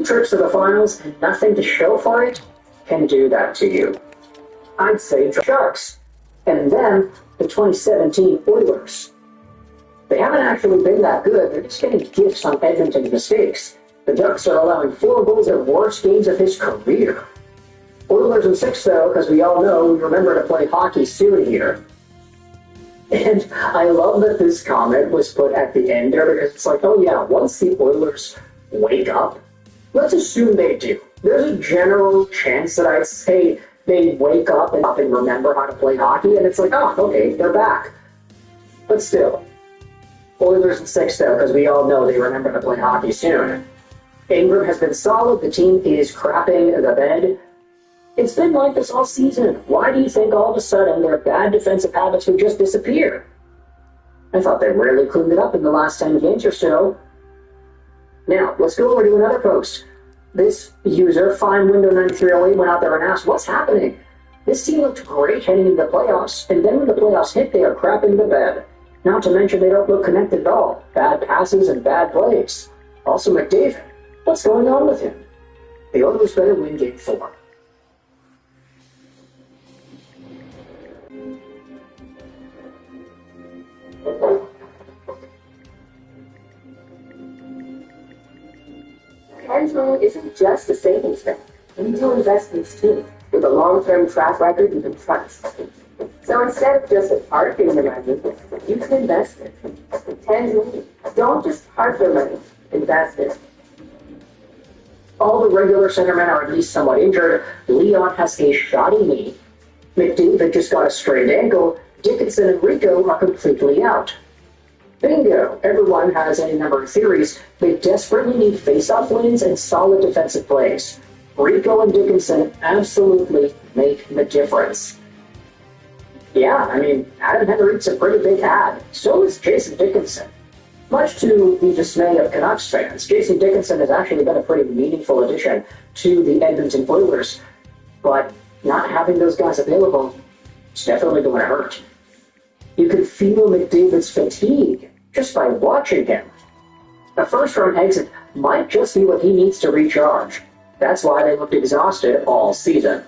Trips to the finals and nothing to show for it can do that to you. I'd say Sharks, and then the 2017 Oilers. They haven't actually been that good. They're just getting gifts on Edmonton's mistakes. The Ducks are allowing 4 goals in worst games of his career. Oilers in 6, though, because we all know we remember to play hockey soon here. And I love that this comment was put at the end there because it's like, oh yeah, once the Oilers wake up, let's assume they do. There's a general chance that I'd say they wake up and remember how to play hockey, and it's like, oh, okay, they're back. But still, Oilers in 6, though, because we all know they remember to play hockey soon. Ingram has been solid. The team is crapping the bed. It's been like this all season. Why do you think all of a sudden their bad defensive habits would just disappear? I thought they really cleaned it up in the last 10 games or so. Now, let's go over to another post. This user, FineWindow9308, went out there and asked, what's happening? This team looked great heading into the playoffs, and then when the playoffs hit, they are crapping the bed. Not to mention they don't look connected at all. Bad passes and bad plays. Also McDavid. What's going on with him? The Oilers better win Game 4. NHL isn't just a savings bank. We do investments too, with a long-term track record you can trust. So instead of just parking the money, you can invest it. Tangible. Don't just park your money. Invest it. All the regular centermen are at least somewhat injured. Leon has a shoddy knee. McDavid just got a strained ankle. Dickinson and Rico are completely out. Bingo! Everyone has any number of theories. They desperately need face-off wins and solid defensive plays. Rico and Dickinson absolutely make the difference. Yeah, I mean, Adam Henrique's a pretty big ad. So is Jason Dickinson. Much to the dismay of Canucks fans, Jason Dickinson has actually been a pretty meaningful addition to the Edmonton Oilers. But not having those guys available is definitely going to hurt. You can feel McDavid's fatigue just by watching him. A first-round exit might just be what he needs to recharge. That's why they looked exhausted all season.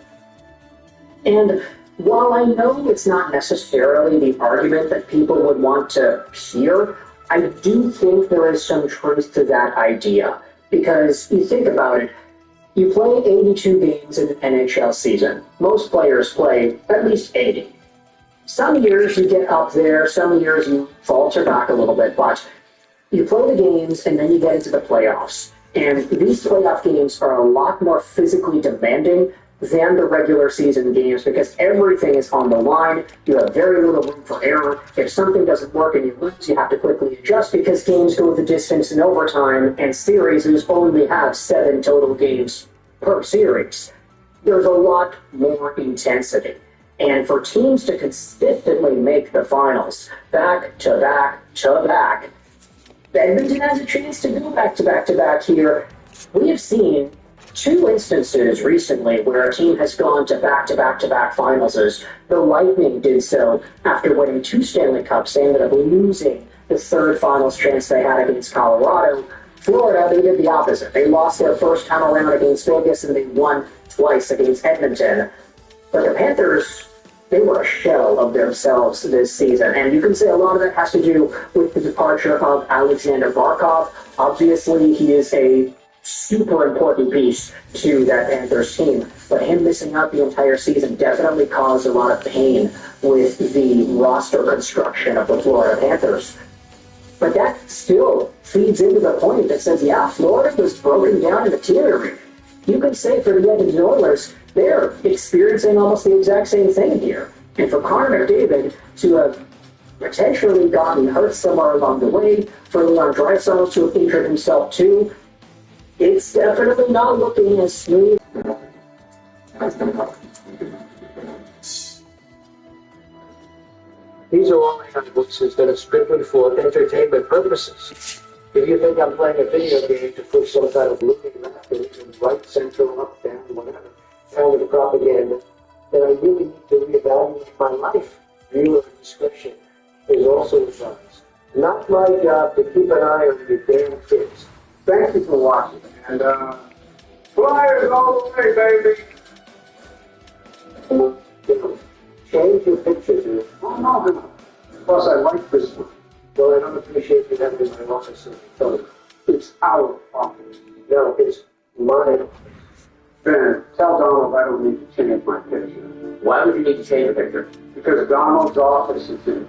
And while I know it's not necessarily the argument that people would want to hear, I do think there is some truth to that idea. Because you think about it, you play 82 games in an NHL season. Most players play at least 80. Some years you get up there, some years you falter back a little bit, but you play the games and then you get into the playoffs. And these playoff games are a lot more physically demanding than the regular season games because everything is on the line. You have very little room for error. If something doesn't work and you lose, you have to quickly adjust because games go the distance in overtime and series only have 7 total games per series. There's a lot more intensity. And for teams to consistently make the finals, back to back to back, Edmonton has a chance to go back to back to back here. We have seen 2 instances recently where a team has gone to back to back to back finals. The Lightning did so after winning 2 Stanley Cups. They ended up losing the 3rd finals chance they had against Colorado. Florida, they did the opposite. They lost their first time around against Vegas and they won twice against Edmonton. But the Panthers, they were a shell of themselves this season. And you can say a lot of that has to do with the departure of Alexander Barkov. Obviously, he is a super important piece to that Panthers team. But him missing out the entire season definitely caused a lot of pain with the roster construction of the Florida Panthers. But that still feeds into the point that says, yeah, Florida was broken down and deteriorating. You could say for the Edmonton Oilers, they're experiencing almost the exact same thing here. And for Connor McDavid to have potentially gotten hurt somewhere along the way, for Leon Draisaitl to have injured himself too, it's definitely not looking as smooth. These are all AI voices that are strictly for entertainment purposes. If you think I'm playing a video game to push some kind of looking laughter in right, center, up, down, whatever, kind of propaganda, then I really need to reevaluate my life. Viewer discretion is also advised. Not my job to keep an eye on your damn kids. Thank you for watching. And Flyers all the way, baby. Change your picture, dude. Oh, no. Plus, I like this one. Well, I don't appreciate you having in my office in front. It's our office. No, it's mine. Ben, tell Donald I don't need to change my picture. Why would you need to change the picture? Because Donald's office is in.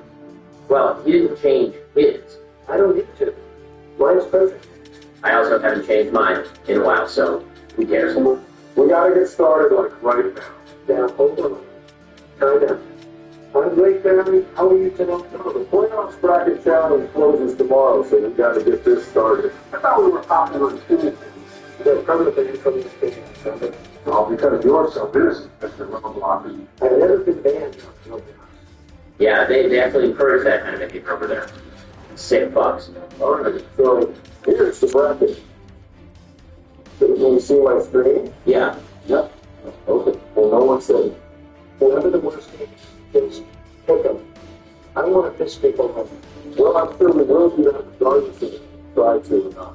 Well, he didn't change his. I don't need to. Mine's perfect. I also haven't changed mine in a while, so who cares? We gotta get started like right now. Now, hold on. Time out. I'm great, Barry. How are you tonight? The playoffs bracket challenge closes tomorrow, so we gotta get this started. I thought we were hopping on Tuesday. They're permanently banned from this game. Oh, because you're so innocent, Mr. Roadblock. I've never been banned. No. Yeah, they actually encourage that kind of behavior over there. Sick fucks. All right, so here's the bracket. Can you see my screen? Yeah. Yep. Okay. Well, no one said. Whatever the worst case, just pick them. I don't want to piss people off. Well, I'm sure we will do that regardless if we try to or not.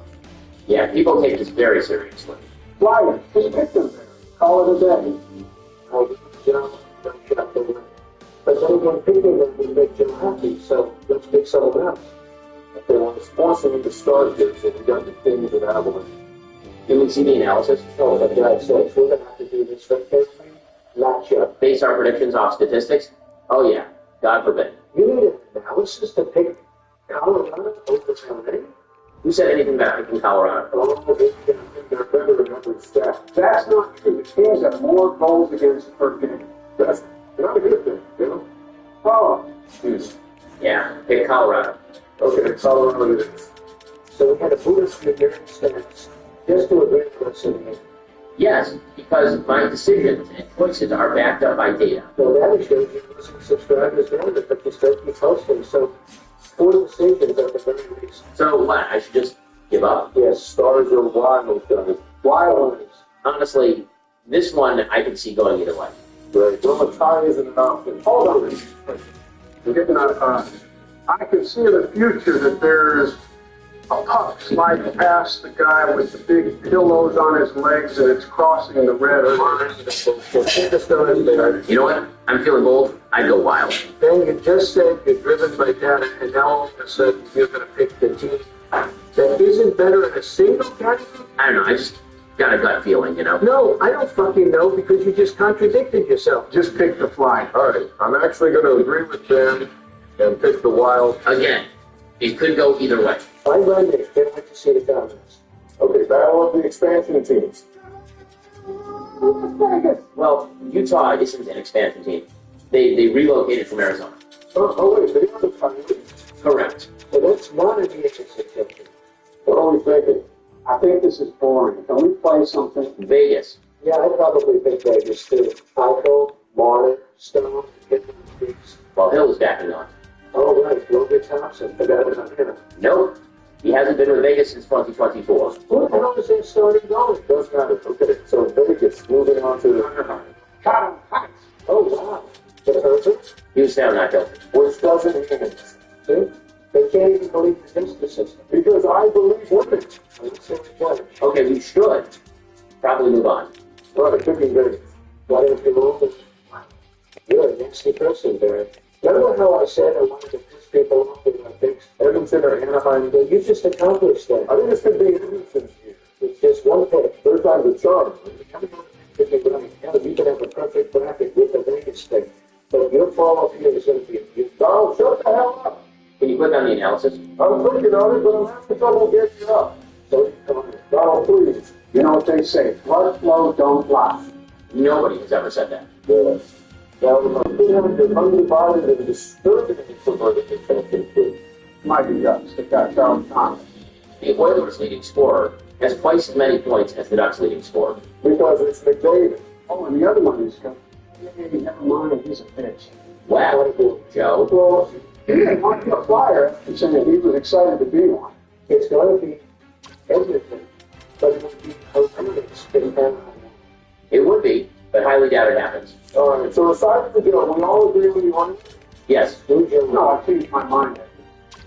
Yeah, people take this very seriously. Flyers, just pick them there. Call it a day. I don't shut them in. But then again, picking them will make Jim happy, so let's pick someone else. Okay, well, it's forcing me to start here, so we got the Kings and Avalanche. Can we see the analysis? Oh, for God's sakes, we're going to have to do this right there. Matchup. Base our predictions off statistics? Oh yeah, God forbid. You need an analysis to pick Colorado over LA? Who said anything about picking Colorado? Oh, they're better remembered stats. That's not true. The Kings have more goals against per game. That's not a good thing, you know? Oh, geez. Yeah, pick Colorado. Okay, Colorado it is. So we had a Buddhist figure stats just to agree with us in the Yes, because my decisions and choices are backed up by data. So that is shows you losing subscribers now, but you still keep posting. So poor decisions at the very least. So what? I should just give up? Yes, stars are wild, guys. Wild. Honestly, this one I can see going either way. Right. Well, a tie isn't an option. Hold on. We're getting out of time. I can see in the future that there's a puck sliding past the guy with the big pillows on his legs and it's crossing the red line. You know what? I'm feeling bold. I'd go wild. Then you just said you're driven by data, and now all of a sudden you're going to pick the team that isn't better in a single category? I don't know. I just got a gut feeling, you know? No, I don't fucking know because you just contradicted yourself. Just pick the fly. All right. I'm actually going to agree with Ben and pick the Wild. Again, it could go either way. I'm ready. Can't wait to see the comments. Okay, battle of the expansion teams. Well, Utah isn't an expansion team. They relocated from Arizona. Oh wait, they are the Coyotes. Correct. So that's not an easy suggestion. What are we thinking? I think this is boring. Can we play something? Vegas. Yeah, I probably think Vegas too. Eichel, Martin, Stone, Hitler, Speaks. Well, Hill is backing on. Oh, right, Logan Thompson. Forgot about him. Nope. He hasn't been with Vegas since 2024. Who the hell is that starting going? Doesn't matter. Okay, so Vegas, moving on to the... Oh, wow. The perfect? Houston not guilty. Which doesn't mean anything. See? They can't even believe the justice system. Because I believe women. I'm not saying judge. Okay, we should probably move on. Right, picking Vegas. Why don't you move it? You're a nasty person, Barry. Remember how I said I wanted to piss people off with my picks? Edmonton or Anaheim. Well, you just accomplished that. I think this could be Edmonton's year. It's just one pick. Third time's a charm. If you're right, hell, you can have a perfect bracket with the Vegas pick. But your follow-up here is going to be a Donald, shut the hell up. Can you click on the analysis? I'm thinking on it, but I'm having trouble getting it up. So, come on. Donald, please. You know what they say, blood flow, don't laugh. Nobody has ever said that. Yes. Now, if I'm feeling your undivided and disturbing introverted attention to Mighty Ducks, they got Charles Thomas. The Oilers' leading scorer has twice as many points as the Ducks' leading scorer. Because it's McDavid. Oh, and the other one is coming. Hey, never mind, he's a bitch. Wow, Joe. Well, he didn't want to be a Flyer after saying he was excited to be one. It's going to be Edmonton, but it will be horrendous in Anaheim. It would be, but highly doubt it happens. All right, so aside from the deal, we all agree with you on it? Yes. No, I changed my mind.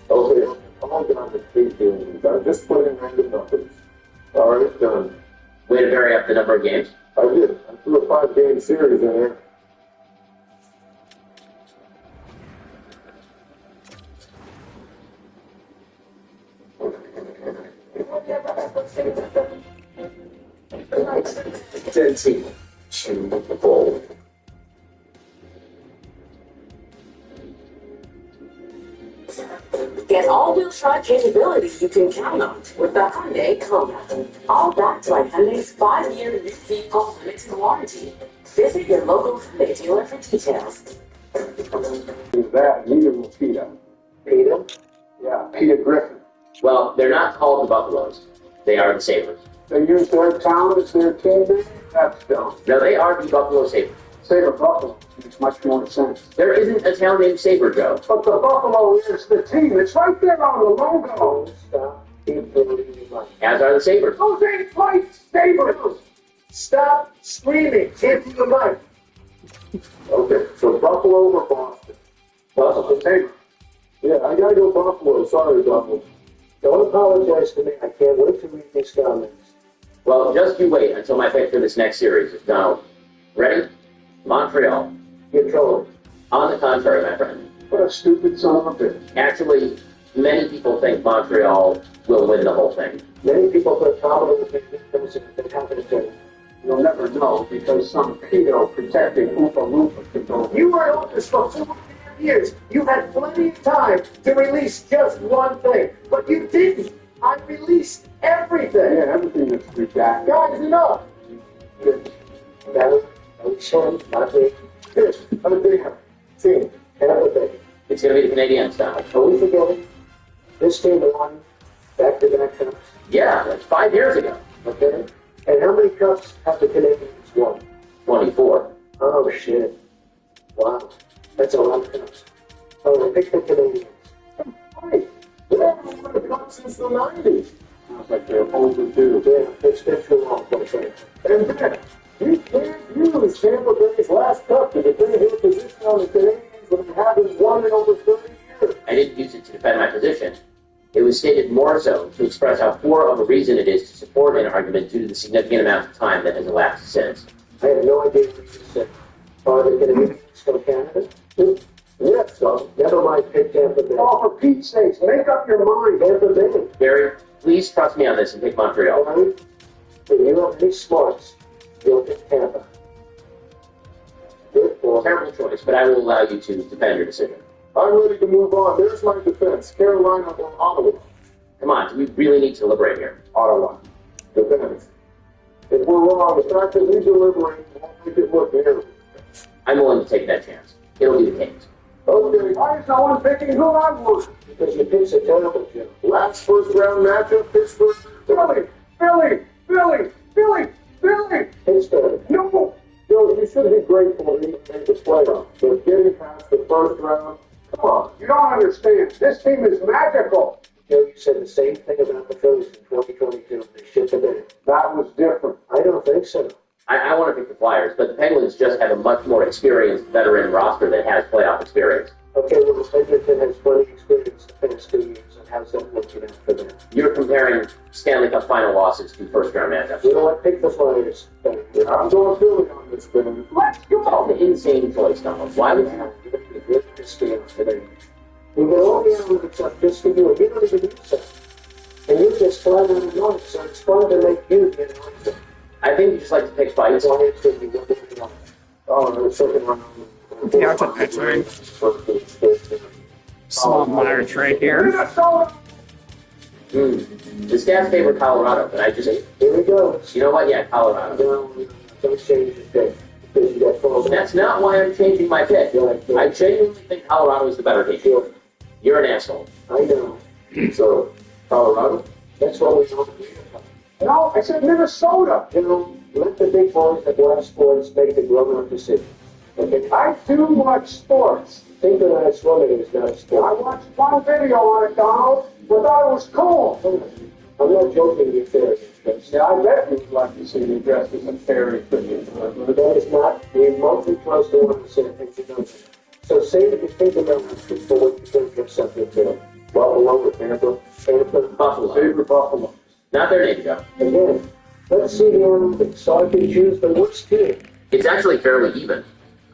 Okay, I'm all done with three feelings. I just put in random numbers. All right, done. Way to vary up the number of games. I did. I threw a 5-game series in there. Get all-wheel drive capability you can count on with the Hyundai Kona. All backed by Hyundai's 5-year new vehicle limited warranty. Visit your local Hyundai dealer for details. That, neither will PETA. PETA? Yeah, PETA Griffin. Well, they're not called the Buffaloes. They are the Sabres. They use their town as their team name? That's dumb. No, they are the Buffalo Sabres. Sabre Buffalo makes much more sense. There isn't a town named Sabre, Joe. But the Buffalo is the team. It's right there on the logo. Stop. Keep believing your money. As are the Sabres. Those ain't like Sabres. Stop screaming. Give me the money. Okay, so Buffalo or Boston? Buffalo. Hey, yeah, I gotta go Buffalo. Sorry, Buffalo. Don't apologize to me. I can't wait to read these comments. Well, just you wait until my pick for this next series is done. Ready? Montreal. You're trolling. On the contrary, my friend. What a stupid son of a bitch. Actually, many people think Montreal will win the whole thing. Many people put Commodore victims in the competition. You'll never know because some pedo protecting Oompa Loompa could go. You were in office for 4 years. You had plenty of time to release just one thing, but you didn't. I released everything. Yeah, everything that's redacted. Guys, enough. That was him, not me. Good. Have a big Team, have a big. It's going to be the Canadiens style. Are we forgetting? This team won back-to-back cups. Yeah, that's 5 years ago. Okay. And how many cups have the Canadians won? 24. Oh, shit. Wow. That's a lot of cups. Oh, they picked the Canadians. Right. They haven't won a cup since the 90s. Sounds like they're overdue. Yeah, it's been too long, quite frankly. And then, you can't use Tampa Bay's last cup to defend your position on the Canadians when they haven't won in over 30 years. I didn't use it to defend my position. It was stated more so to express how poor of a reason it is to support an argument due to the significant amount of time that has elapsed since. I have no idea what you said. Are they going to go Canada? Yes, so. Never mind, pick Tampa Bay. Oh, for Pete's sakes, make up your mind. Tampa Bay. Barry, please trust me on this and pick Montreal. All right? If you have any smarts, you'll pick Tampa. Good for Terrible choice, but I will allow you to defend your decision. I'm ready to move on. There's my defense. Carolina or Ottawa? Come on, do we really need to deliberate here? Ottawa. Defense. If we're wrong, the fact that we deliberate won't make it look very. I'm willing to take that chance. It'll be the Kings. Okay, why is no one picking who I want? because your picks are terrible, Jim. Last first round matchup, Pittsburgh, Philly. Pittsburgh. No, Joe, you should be grateful that you made the playoffs. But getting past the first round, come on, you don't understand. This team is magical. Joe, you said the same thing about the Phillies in 2022. They shit the bed. That was different. I don't think so. I want to pick the Flyers, but the Penguins just have a much more experienced veteran roster that has playoff experience. Okay, well, Edmonton has plenty of experience the past 2 years, and how's that working out for them? You're comparing Stanley Cup final losses to first-round matchups. You know what? Pick the Flyers. I'm going Philly on this thing. Let's That's go. an insane choice, Donald. Why would you? You're going to be good at this game today. We get all the analytics up just for you, and you don't even use that. And you're just flat out annoying, so it's fun to make you get annoyed. I think you just like to pick fights. Why it's going to be really long. Oh, the second round. Yeah, it's a pitching. Small minor trade here. Minnesota. The stats favor Colorado, but I just, Here we go. you know what? Yeah, Colorado. No, don't change your pick, because you got 12 That's not why I'm changing my pick. I genuinely think Colorado is the better team. You're an asshole. I know. So, Colorado? That's what we want to do. No, I said Minnesota. You know, let the big boys that watch sports make the grown-up decision. Okay? I do watch sports. Synchronized swimming is not a I sport. watched one video on it, Donald, but thought it was cool. I'm not joking, you're fair. Yeah, I bet you'd like to see me dressed as a fairy figure. But that is not remotely close to 100%, and you know that. So say that you think about it before you think of something to Buffalo or Tampa? Tampa. Buffalo. Favorite Buffalo. Not their name, Joe. Again, Let's see him, so I can choose the worst team. It's actually fairly even.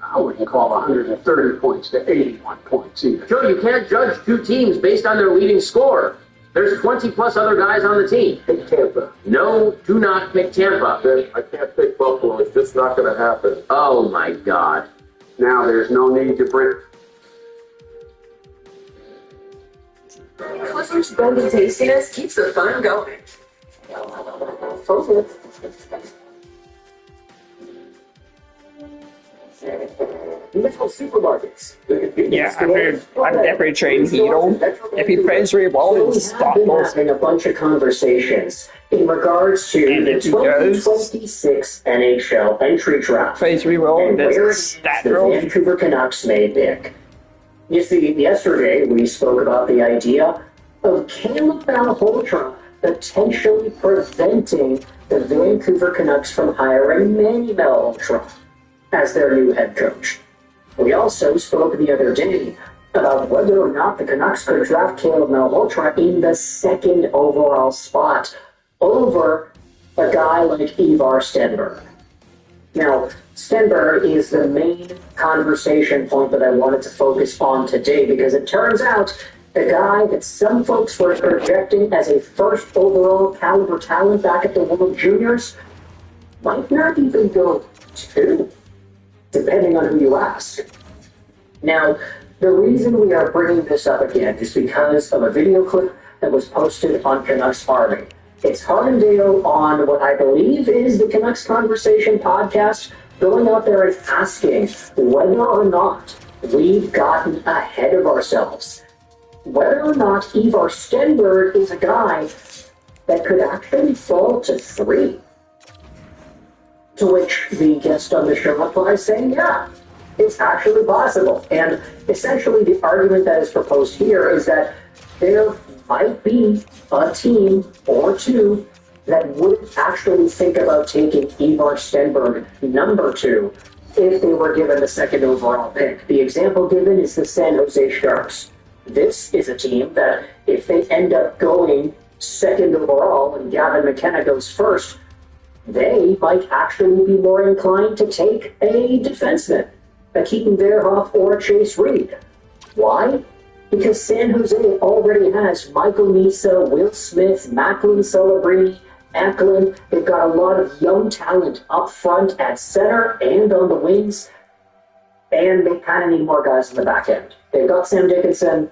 I wouldn't call 130 points to 81 points either. Joe, you can't judge two teams based on their leading score. There's 20 plus other guys on the team. Pick Tampa. No, do not pick Tampa. Then I can't pick Buffalo. It's just not going to happen. Oh my God. Now there's no need to bring. Clippers' blended tastiness keeps the fun going. Little supermarkets. Yeah, I'm definitely trading Heedle. If he plays really well, So we it's have been thoughtful. having a bunch of conversations in regards to And the if he does- 2026 NHL entry draft. Plays really well, And that's where stat the roll. Vancouver Canucks may pick. You see, yesterday we spoke about the idea of Caleb Malhotra potentially preventing the Vancouver Canucks from hiring Manny Malhotra as their new head coach. We also spoke the other day about whether or not the Canucks could draft Caleb Malhotra in the second overall spot over a guy like Ivar Stenberg. Now, Stenberg is the main conversation point that I wanted to focus on today because it turns out the guy that some folks were projecting as a first overall caliber talent back at the World Juniors might not even go two, depending on who you ask. Now, the reason we are bringing this up again is because of a video clip that was posted on Canucks Army. It's Harmondale on what I believe is the Canucks Conversation podcast, going out there and asking whether or not we've gotten ahead of ourselves. Whether or not Ivar Stenberg is a guy that could actually fall to 3. To which the guest on the show replies saying, yeah, it's actually possible. And essentially the argument that is proposed here is that there might be a team or two that wouldn't actually think about taking Ivar Stenberg number 2 if they were given the second overall pick. The example given is the San Jose Sharks. This is a team that if they end up going second overall and Gavin McKenna goes first, they might actually be more inclined to take a defenseman, a Keaton Verhoff or a Chase Reed. Why? Because San Jose already has Michael Nisa, Will Smith, Macklin Celebrini, Eklund. They've got a lot of young talent up front at center and on the wings, and they kind of need more guys in the back end. They've got Sam Dickinson.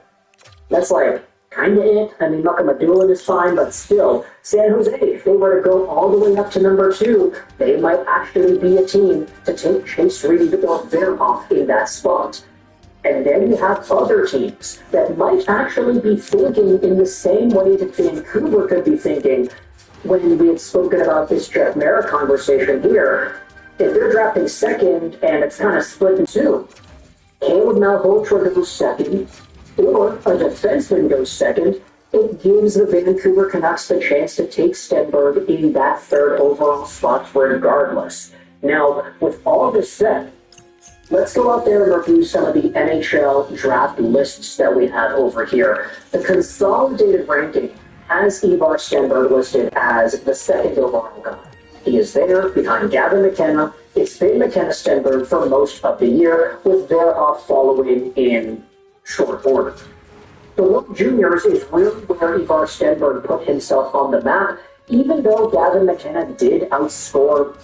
That's like kind of it. I mean, Malcolm Abdullah is fine, but still, San Jose, if they were to go all the way up to number 2, they might actually be a team to take Chase Reed or Verhoff in that spot. And then you have other teams that might actually be thinking in the same way that Vancouver could be thinking when we had spoken about this Jeff Merrick conversation here. If they're drafting second and it's kind of split in 2, Caleb Malhotra goes second, or a defenseman goes second, it gives the Vancouver Canucks the chance to take Stenberg in that third overall spot regardless. Now, with all this said, let's go out there and review some of the NHL draft lists that we have over here. The consolidated ranking has Ivar Stenberg listed as the second overall guy. He is there behind Gavin McKenna. It's been McKenna-Stenberg for most of the year, with Verhoff following in short order. The World Juniors is really where Ivar Stenberg put himself on the map, even though Gavin McKenna did outscore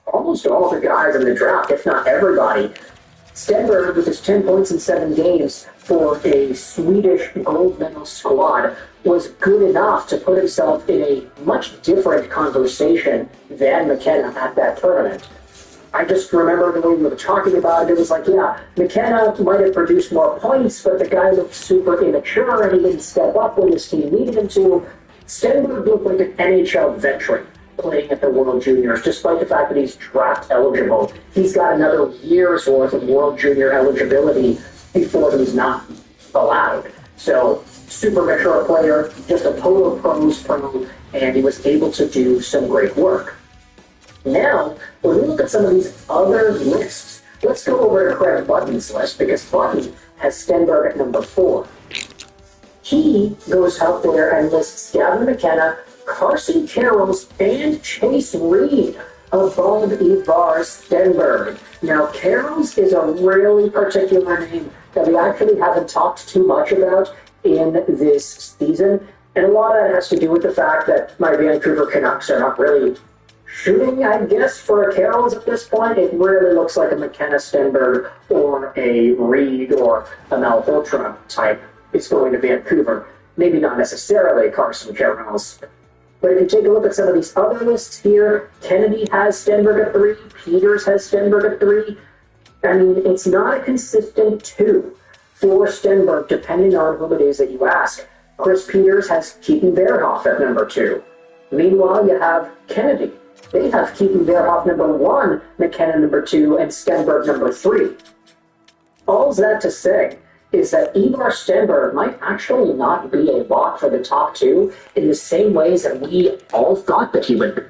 almost all the guys in the draft, if not everybody. Stenberg, with his 10 points in 7 games for a Swedish gold medal squad, was good enough to put himself in a much different conversation than McKenna at that tournament. I just remember the way we were talking about it, it was like, yeah, McKenna might have produced more points, but the guy looked super immature and he didn't step up when his team needed him to. Stenberg looked like an NHL veteran playing at the World Juniors, despite the fact that he's draft eligible. He's got another year's worth of World Junior eligibility before he's not allowed. So, super mature player, just a total pros pro, and he was able to do some great work. Now, when we look at some of these other lists, let's go over to Craig Button's list, because Button has Stenberg at number 4. He goes out there and lists Gavin McKenna, Carson Karels and Chase Reed above Ivar Stenberg. Now, Karels is a really particular name that we actually haven't talked too much about in this season, and a lot of that has to do with the fact that my Vancouver Canucks are not really shooting, I guess, for a Karels at this point. It really looks like a McKenna Stenberg or a Reed or a Malhotra type is going to Vancouver. Maybe not necessarily Carson Karels. But if you take a look at some of these other lists here, Kennedy has Stenberg at 3, Peters has Stenberg at 3. I mean, it's not a consistent 2 for Stenberg, depending on whom it is that you ask. Chris Peters has Keaton Verhoff at number 2. Meanwhile, you have Kennedy. They have Keaton Verhoff number 1, McKenna number 2, and Stenberg number 3. All that to say is that Ivar Stenberg might actually not be a lock for the top 2 in the same ways that we all thought that he would be.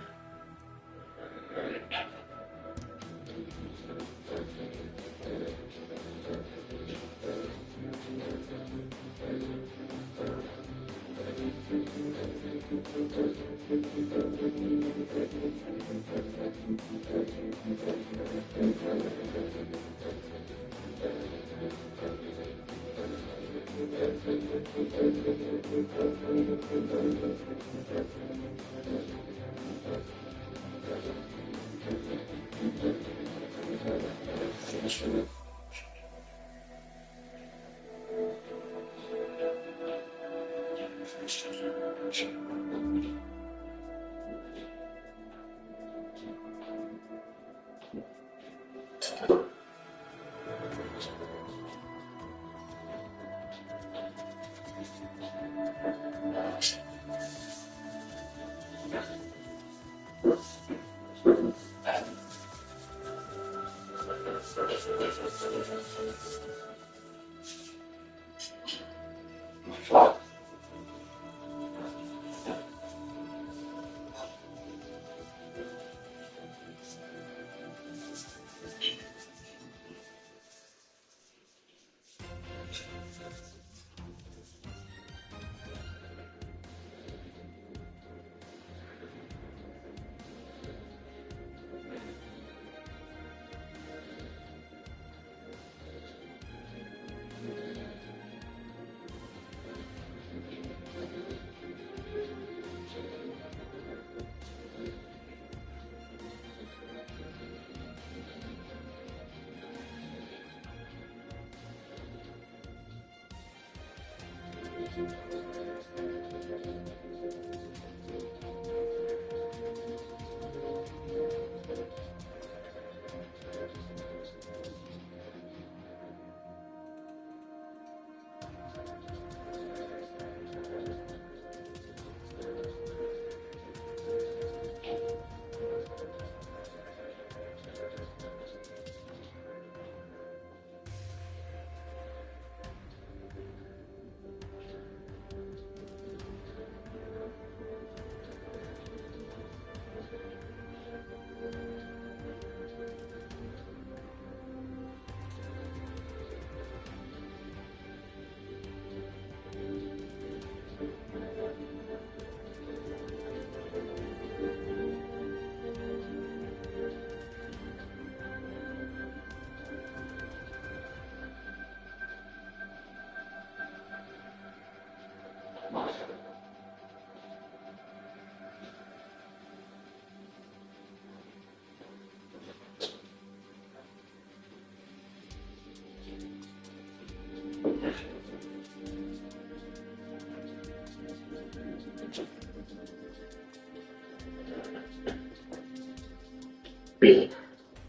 be.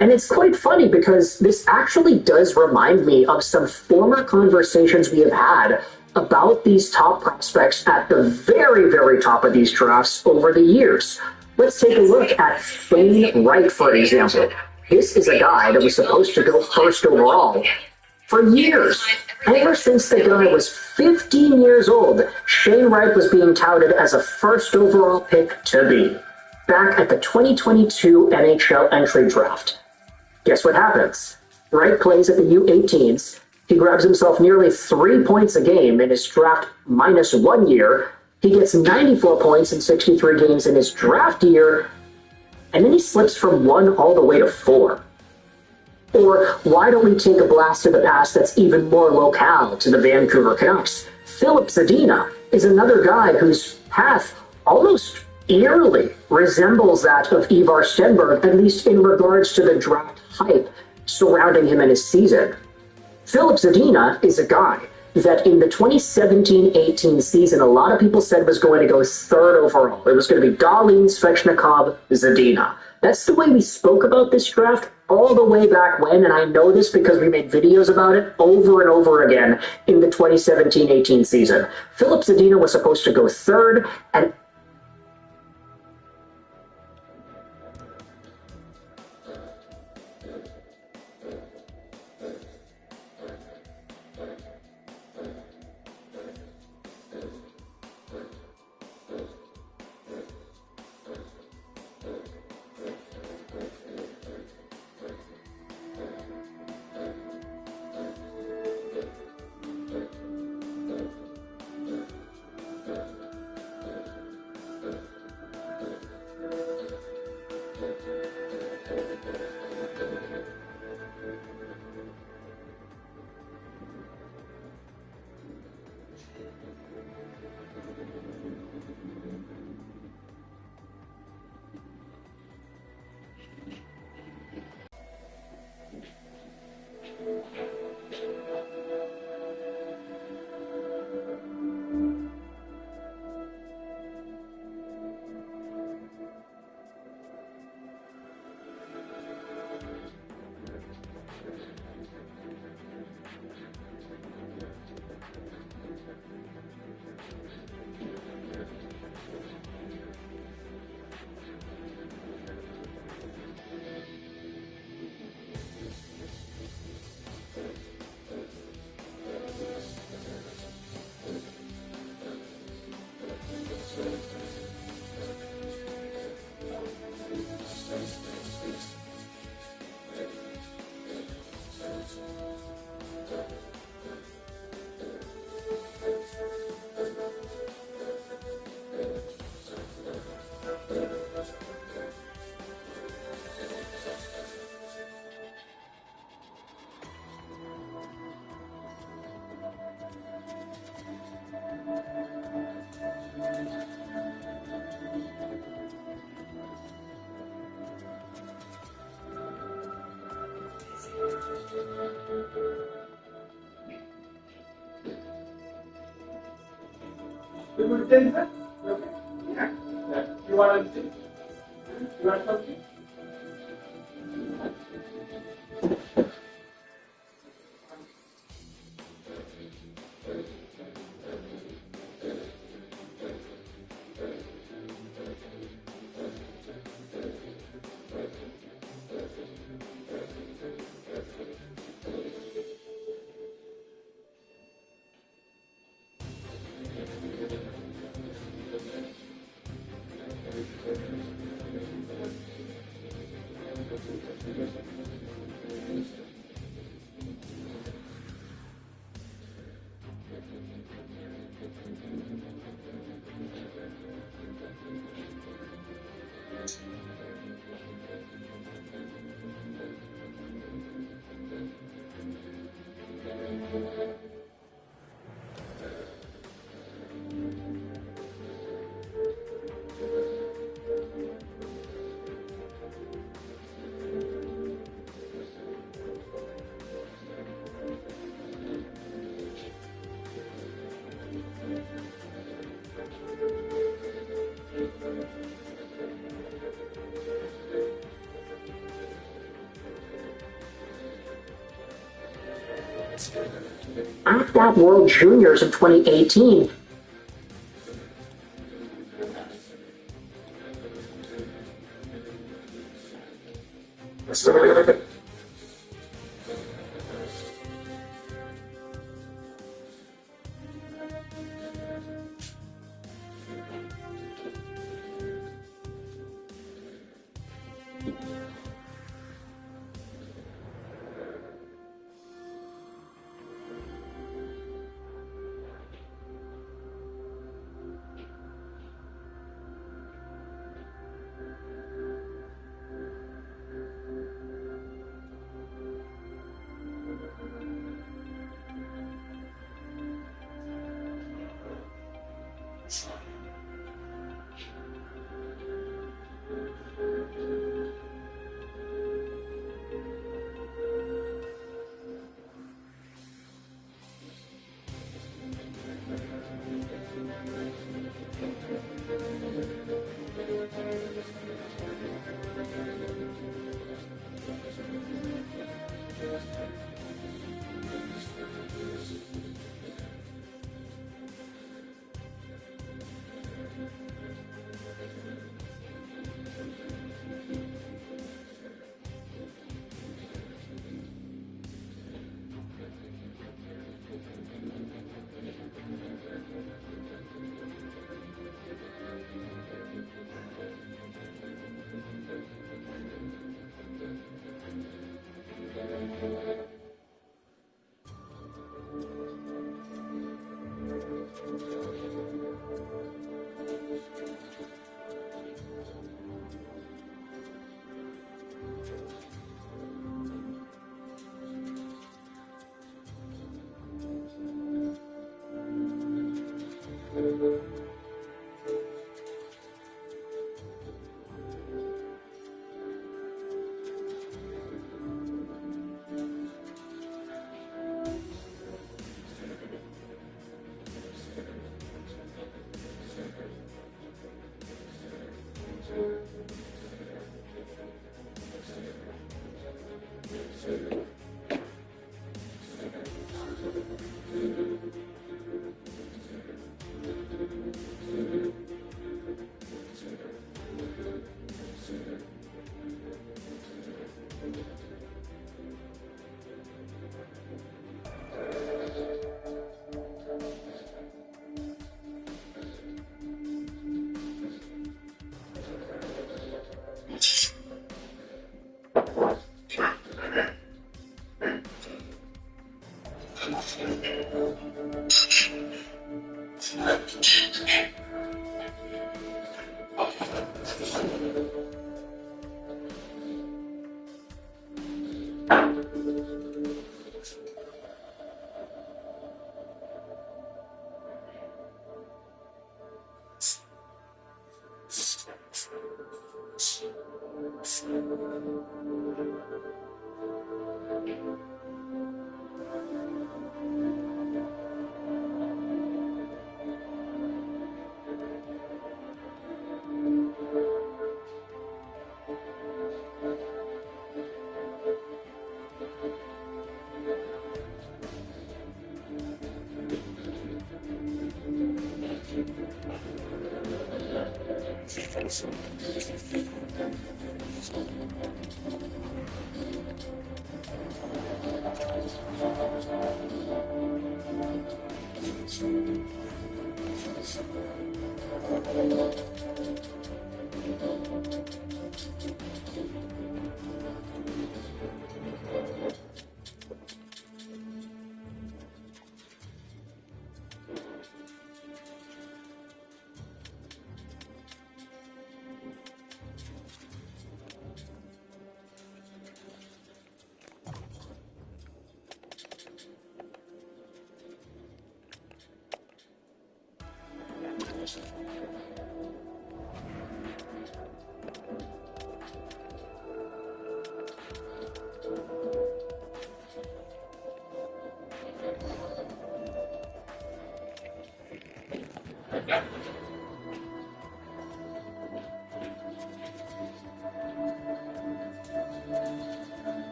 And it's quite funny because this actually does remind me of some former conversations we have had about these top prospects at the very, very top of these drafts over the years. Let's take a look at Shane Wright, for example. This is a guy that was supposed to go first overall for years. Ever since the guy was 15 years old, Shane Wright was being touted as a first overall pick to be. Back at the 2022 NHL entry draft. Guess what happens? Wright plays at the U18s. He grabs himself nearly 3 points a game in his draft -1 year, He gets 94 points in 63 games in his draft year, and then he slips from 1 all the way to 4. Or why don't we take a blast to the past that's even more locale to the Vancouver Canucks? Philip Zadina is another guy whose path almost eerily resembles that of Ivar Stenberg, at least in regards to the draft hype surrounding him in his season. Philip Zadina is a guy that in the 2017-18 season, a lot of people said was going to go 3rd overall. It was going to be Dahlin, Svechnikov, Zadina. That's the way we spoke about this draft all the way back when, and I know this because we made videos about it over and over again in the 2017-18 season. Philip Zadina was supposed to go 3rd, and at that World Juniors in 2018,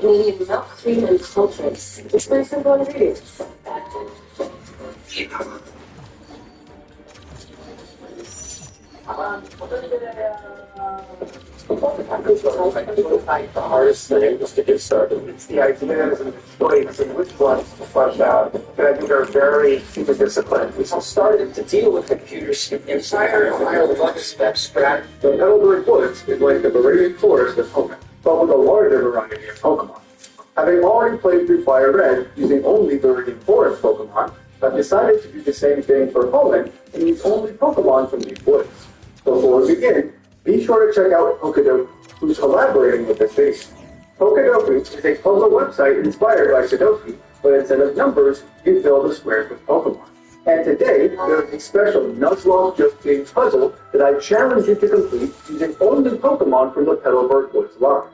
We need milk, cream, and cultures. It's very simple ingredients. The hardest thing is to get started. It's the ideas and the choice and which ones to flesh out that I think are very interdisciplinary. We started to deal with computers in higher and higher levels of abstract. The Metalburg Woods is like the Viridian Forest of Pokemon, but with a larger variety of Pokemon. Having already played through Fire Red using only Viridian Forest Pokemon, I've decided to do the same thing for Hoenn and use only Pokemon from these woods. Before we begin, be sure to check out Pokedoku, who's collaborating with this base. Pokedoku is a puzzle website inspired by Sudoku, but instead of numbers, you fill the squares with Pokemon. And today, there's a special Nuzlocke Just Game puzzle that I challenge you to complete using only Pokemon from the Petalburg Woods line.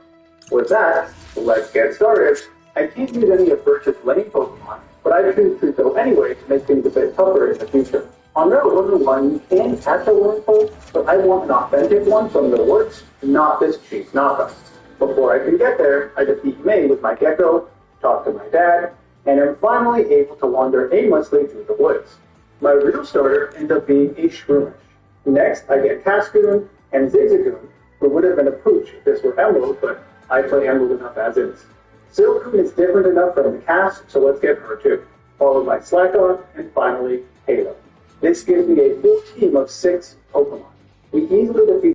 With that, let's get started. I can't use any of Birch's lane Pokemon, but I choose to so anyway to make things a bit tougher in the future. On Route 101, you can catch a Wurmple, but I want an authentic one from the woods, not this cheap knockoff. Before I can get there, I defeat May with my Gecko, talk to my dad, and am finally able to wander aimlessly through the woods. My real starter ends up being a Shroomish. Next, I get Cascoon and Zigzagoon, who would have been a pooch if this were Emerald, but I play Emerald enough as is. Silcoon is different enough from the cast, so let's get her too, followed by Slackon, and finally Halo. This gives me a full team of 6 Pokemon. We easily defeat